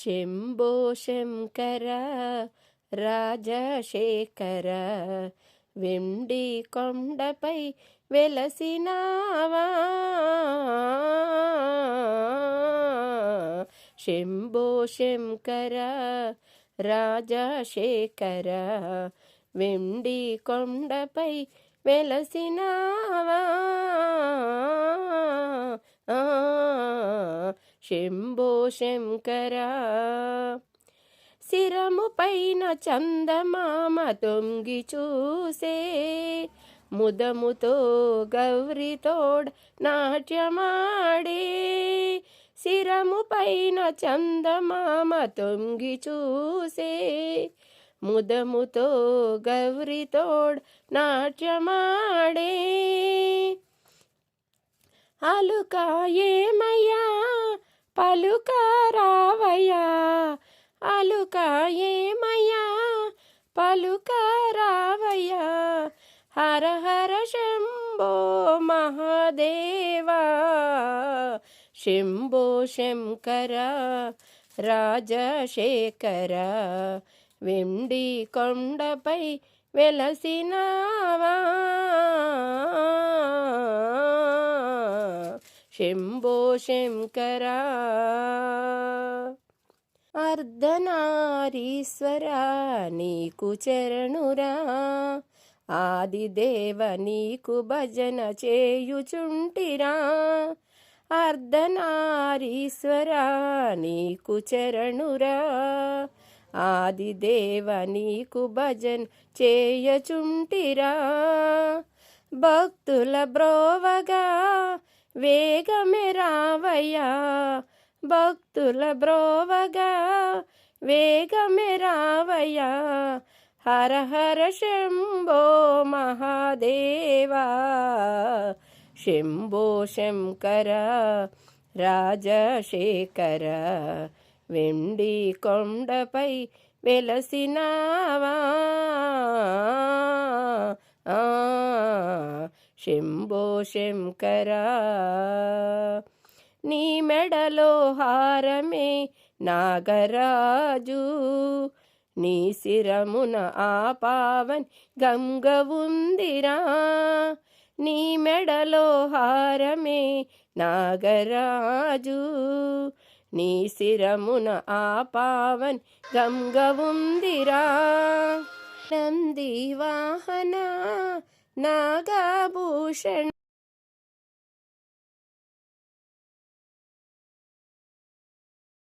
శంభో శంకర రాజశేఖర వెండి కొండపై వెలసినావా. శంభో శంకర రాజశేఖర వెండి కొండపై వెలసినావా. శంభో శంకర శిరము పైన చందమామ తొంగి చూసే ముదముతో గౌరితోడ్ నాట్యమాడే. శిరము పైన చందమామ తొంగి చూసే ముదముతో గౌరితోడ్ నాట్యమాడే. అలుక ఏమయ్యా పలుక రావయ్యా, అలుక ఏమయ్యా పలుక రావయ్యా. హర హర శంభో మహాదేవా. శంభో శంకర రాజశేఖర వెండి కొండపై వెలసినావా. శంభో శంకర అర్ధనారీశ్వర నీకు చరణురా. ఆదిదేవ నీకు భజన చేయుచుంటిరా. అర్ధనారీశ్వర నీకు చరణురా. ఆదిదేవ నీకు భజన చేయచుంటిరా. భక్తుల బ్రోవగా వేగమే రావయ్యా, భక్తుల బ్రోవగా వేగమే రావయ్యా. హర హర శంభో మహాదేవా. శంభో శంకర రాజశేఖర వెండి కొండపై వెలసినావా. శంభో శంకర నీ మెడలో హారమే నాగరాజు, నీ శిరమున ఆ పావన్ గంగ ఉందిరా. నీ మెడలో హారమే నాగరాజు, నీ శిరమున ఆ పావన్ గంగ ఉందిరా. నంది వాహన నాగభూషణ